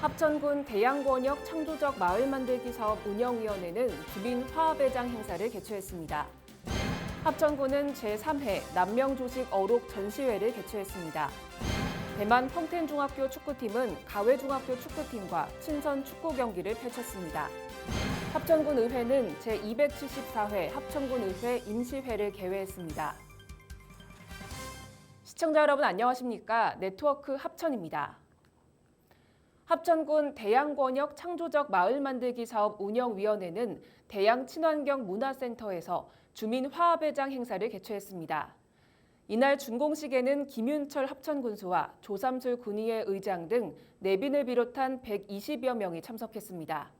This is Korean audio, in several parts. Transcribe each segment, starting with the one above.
합천군 대양권역 창조적 마을 만들기 사업 운영위원회는 주민 화합회장 행사를 개최했습니다. 합천군은 제3회 남명조식 어록 전시회를 개최했습니다. 대만 펑텐중학교 축구팀은 가외중학교 축구팀과 친선 축구 경기를 펼쳤습니다. 합천군 의회는 제274회 합천군의회 임시회를 개회했습니다. 시청자 여러분 안녕하십니까? 네트워크 합천입니다. 합천군 대양권역 창조적 마을 만들기 사업 운영위원회는 대양 친환경 문화센터에서 주민 화합회장 행사를 개최했습니다. 이날 준공식에는 김윤철 합천군수와 조삼술 군의회 의장 등 내빈을 비롯한 120여 명이 참석했습니다.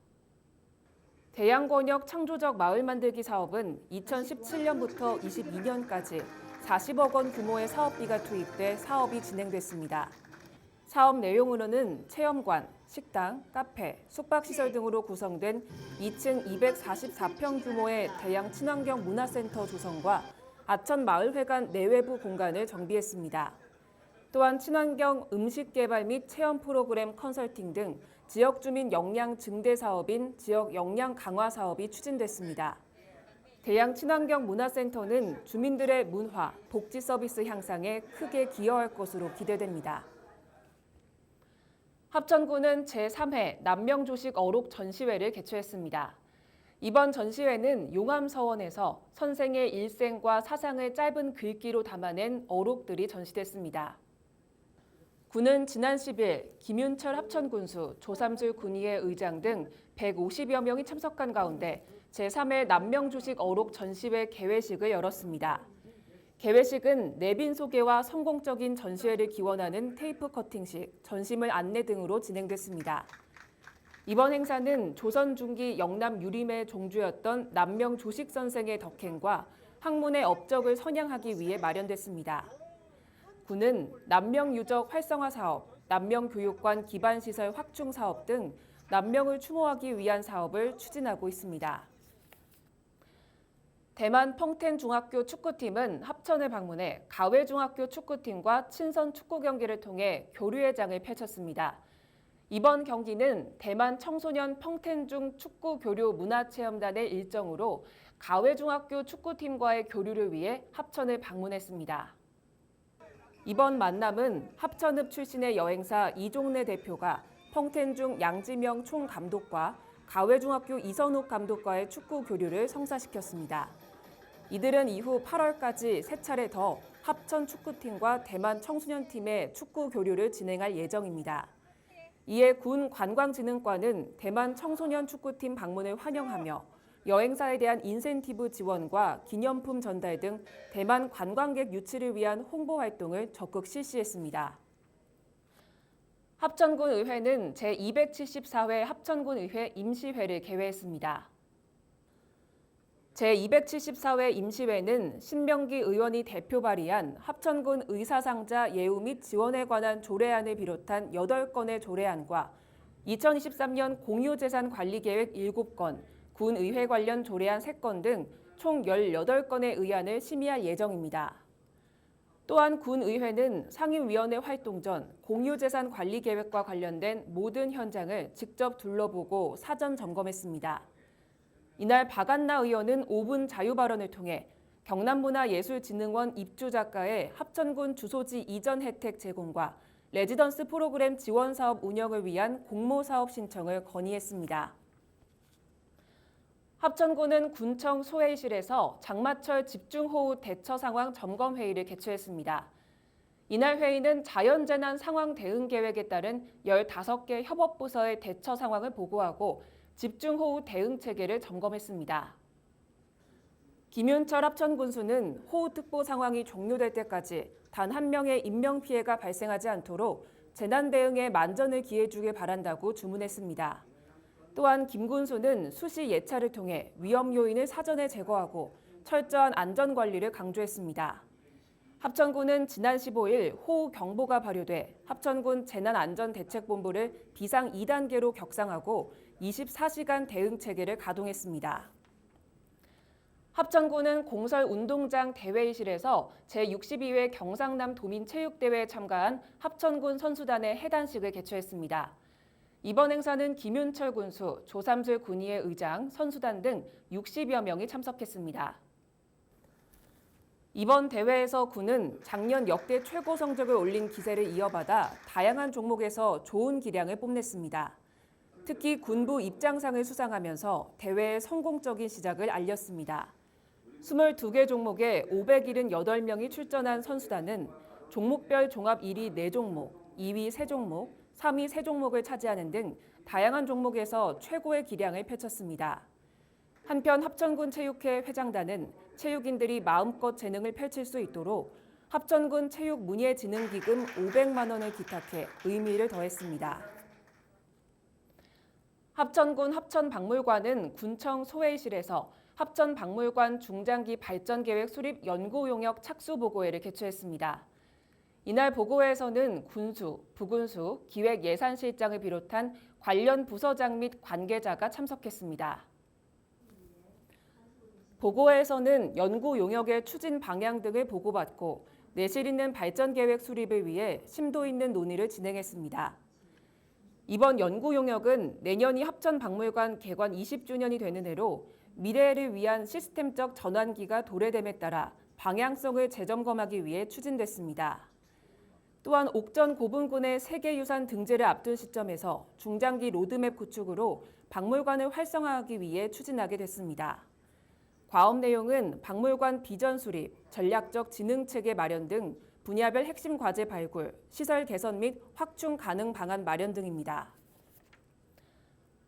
대양권역 창조적 마을 만들기 사업은 2017년부터 22년까지 40억 원 규모의 사업비가 투입돼 사업이 진행됐습니다. 사업 내용으로는 체험관, 식당, 카페, 숙박시설 등으로 구성된 2층 244평 규모의 대양 친환경 문화센터 조성과 아천마을회관 내외부 공간을 정비했습니다. 또한 친환경 음식 개발 및 체험 프로그램 컨설팅 등 지역 주민 역량 증대 사업인 지역 역량 강화 사업이 추진됐습니다. 대양 친환경 문화센터는 주민들의 문화, 복지 서비스 향상에 크게 기여할 것으로 기대됩니다. 합천군은 제3회 남명조식 어록 전시회를 개최했습니다. 이번 전시회는 용암서원에서 선생의 일생과 사상을 짧은 글귀로 담아낸 어록들이 전시됐습니다. 군은 지난 10일 김윤철 합천군수, 조삼술 군의회 의장 등 150여 명이 참석한 가운데 제3회 남명조식 어록 전시회 개회식을 열었습니다. 개회식은 내빈 소개와 성공적인 전시회를 기원하는 테이프 커팅식, 전시물 안내 등으로 진행됐습니다. 이번 행사는 조선 중기 영남 유림의 종주였던 남명 조식 선생의 덕행과 학문의 업적을 선양하기 위해 마련됐습니다. 군은 남명 유적 활성화 사업, 남명 교육관 기반 시설 확충 사업 등 남명을 추모하기 위한 사업을 추진하고 있습니다. 대만 펑텐중학교 축구팀은 합천을 방문해 가외중학교 축구팀과 친선 축구 경기를 통해 교류회장을 펼쳤습니다. 이번 경기는 대만 청소년 펑텐중 축구 교류 문화체험단의 일정으로 가외중학교 축구팀과의 교류를 위해 합천을 방문했습니다. 이번 만남은 합천읍 출신의 여행사 이종래 대표가 펑텐중 양지명 총감독과 가외중학교 이선욱 감독과의 축구 교류를 성사시켰습니다. 이들은 이후 8월까지 3차례 더 합천 축구팀과 대만 청소년팀의 축구 교류를 진행할 예정입니다. 이에 군 관광진흥과는 대만 청소년 축구팀 방문을 환영하며 여행사에 대한 인센티브 지원과 기념품 전달 등 대만 관광객 유치를 위한 홍보 활동을 적극 실시했습니다. 합천군 의회는 제274회 합천군 의회 임시회를 개회했습니다. 제274회 임시회는 신명기 의원이 대표 발의한 합천군 의사상자 예우 및 지원에 관한 조례안을 비롯한 8건의 조례안과 2023년 공유재산 관리계획 7건, 군의회 관련 조례안 3건 등 총 18건의 의안을 심의할 예정입니다. 또한 군의회는 상임위원회 활동 전 공유재산 관리계획과 관련된 모든 현장을 직접 둘러보고 사전 점검했습니다. 이날 박안나 의원은 5분 자유발언을 통해 경남문화예술진흥원 입주작가의 합천군 주소지 이전 혜택 제공과 레지던스 프로그램 지원 사업 운영을 위한 공모사업 신청을 건의했습니다. 합천군은 군청 소회의실에서 장마철 집중호우 대처 상황 점검 회의를 개최했습니다. 이날 회의는 자연재난 상황 대응 계획에 따른 15개 협업부서의 대처 상황을 보고하고 집중호우 대응 체계를 점검했습니다. 김윤철 합천군수는 호우특보 상황이 종료될 때까지 단 한 명의 인명피해가 발생하지 않도록 재난 대응에 만전을 기해주길 바란다고 주문했습니다. 또한 김 군수는 수시 예찰을 통해 위험 요인을 사전에 제거하고 철저한 안전관리를 강조했습니다. 합천군은 지난 15일 호우 경보가 발효돼 합천군 재난안전대책본부를 비상 2단계로 격상하고 24시간 대응 체계를 가동했습니다. 합천군은 공설운동장 대회의실에서 제62회 경상남 도민체육대회에 참가한 합천군 선수단의 해단식을 개최했습니다. 이번 행사는 김윤철 군수, 조삼슬 군의회 의장, 선수단 등 60여 명이 참석했습니다. 이번 대회에서 군은 작년 역대 최고 성적을 올린 기세를 이어받아 다양한 종목에서 좋은 기량을 뽐냈습니다. 특히 군부 입장상을 수상하면서 대회의 성공적인 시작을 알렸습니다. 22개 종목에 578명이 출전한 선수단은 종목별 종합 1위 4종목, 2위 3종목, 3위 3종목을 차지하는 등 다양한 종목에서 최고의 기량을 펼쳤습니다. 한편 합천군 체육회 회장단은 체육인들이 마음껏 재능을 펼칠 수 있도록 합천군 체육문예진흥기금 500만 원을 기탁해 의미를 더했습니다. 합천군 합천박물관은 군청 소회의실에서 합천박물관 중장기 발전계획 수립 연구용역 착수보고회를 개최했습니다. 이날 보고회에서는 군수, 부군수, 기획예산실장을 비롯한 관련 부서장 및 관계자가 참석했습니다. 보고회에서는 연구 용역의 추진 방향 등을 보고받고 내실 있는 발전계획 수립을 위해 심도 있는 논의를 진행했습니다. 이번 연구 용역은 내년이 합천박물관 개관 20주년이 되는 해로 미래를 위한 시스템적 전환기가 도래됨에 따라 방향성을 재점검하기 위해 추진됐습니다. 또한 옥전 고분군의 세계유산 등재를 앞둔 시점에서 중장기 로드맵 구축으로 박물관을 활성화하기 위해 추진하게 됐습니다. 과업 내용은 박물관 비전 수립, 전략적 진흥체계 마련 등 분야별 핵심 과제 발굴, 시설 개선 및 확충 가능 방안 마련 등입니다.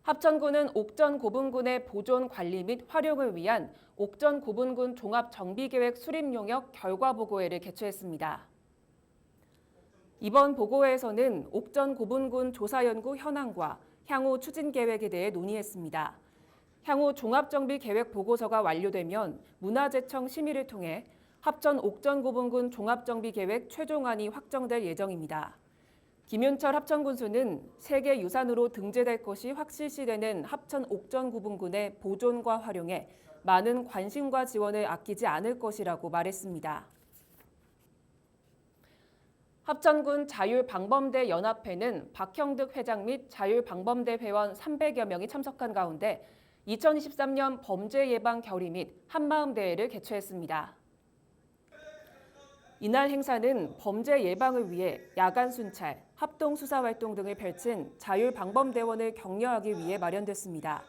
합천군은 옥전 고분군의 보존 관리 및 활용을 위한 옥전 고분군 종합정비계획 수립 용역 결과보고회를 개최했습니다. 이번 보고회에서는 옥전 고분군 조사연구 현황과 향후 추진 계획에 대해 논의했습니다. 향후 종합정비계획 보고서가 완료되면 문화재청 심의를 통해 합천 옥전 고분군 종합정비계획 최종안이 확정될 예정입니다. 김윤철 합천군수는 세계유산으로 등재될 것이 확실시되는 합천 옥전 고분군의 보존과 활용에 많은 관심과 지원을 아끼지 않을 것이라고 말했습니다. 합천군 자율방범대 연합회는 박형득 회장 및 자율방범대 회원 300여 명이 참석한 가운데 2023년 범죄 예방 결의 및 한마음 대회를 개최했습니다. 이날 행사는 범죄 예방을 위해 야간 순찰, 합동 수사 활동 등을 펼친 자율방범대원을 격려하기 위해 마련됐습니다.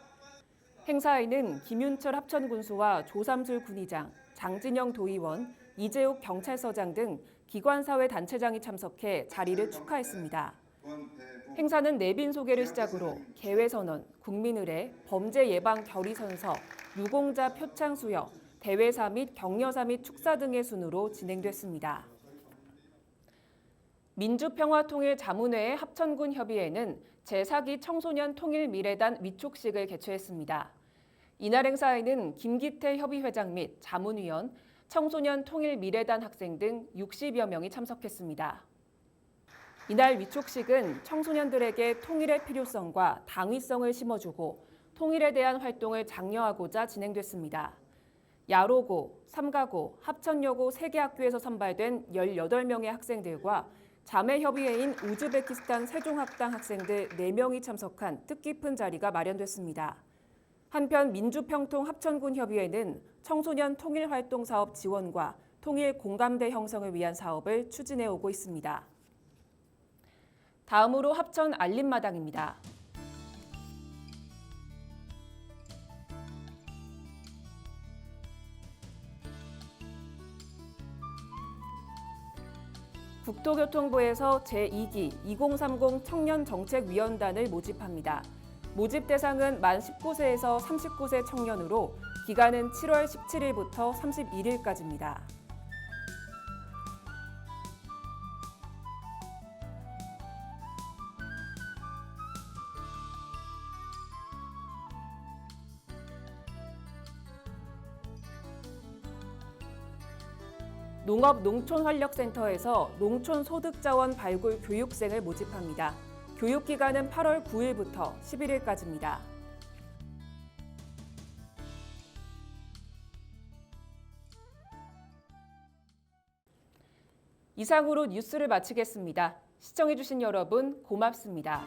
행사에는 김윤철 합천군수와 조삼술 군의장, 장진영 도의원, 이재욱 경찰서장 등 기관사회 단체장이 참석해 자리를 축하했습니다. 행사는 내빈 소개를 시작으로 개회선언, 국민의례, 범죄 예방 결의선서, 유공자 표창 수여, 대회사 및 격려사 및 축사 등의 순으로 진행됐습니다. 민주평화통일자문회의 합천군 협의회는 제4기 청소년 통일미래단 위촉식을 개최했습니다. 이날 행사에는 김기태 협의회장 및 자문위원, 청소년 통일미래단 학생 등 60여 명이 참석했습니다. 이날 위촉식은 청소년들에게 통일의 필요성과 당위성을 심어주고 통일에 대한 활동을 장려하고자 진행됐습니다. 야로고, 삼가고, 합천여고 3개 학교에서 선발된 18명의 학생들과 자매협의회인 우즈베키스탄 세종학당 학생들 4명이 참석한 뜻깊은 자리가 마련됐습니다. 한편 민주평통 합천군 협의회는 청소년 통일활동 사업 지원과 통일 공감대 형성을 위한 사업을 추진해 오고 있습니다. 다음으로 합천 알림마당입니다. 국토교통부에서 제2기 2030 청년정책위원단을 모집합니다. 모집 대상은 만 19세에서 39세 청년으로 기간은 7월 17일부터 31일까지입니다. 농업농촌활력센터에서 농촌소득자원 발굴 교육생을 모집합니다. 교육기간은 8월 9일부터 11일까지입니다. 이상으로 뉴스를 마치겠습니다. 시청해주신 여러분 고맙습니다.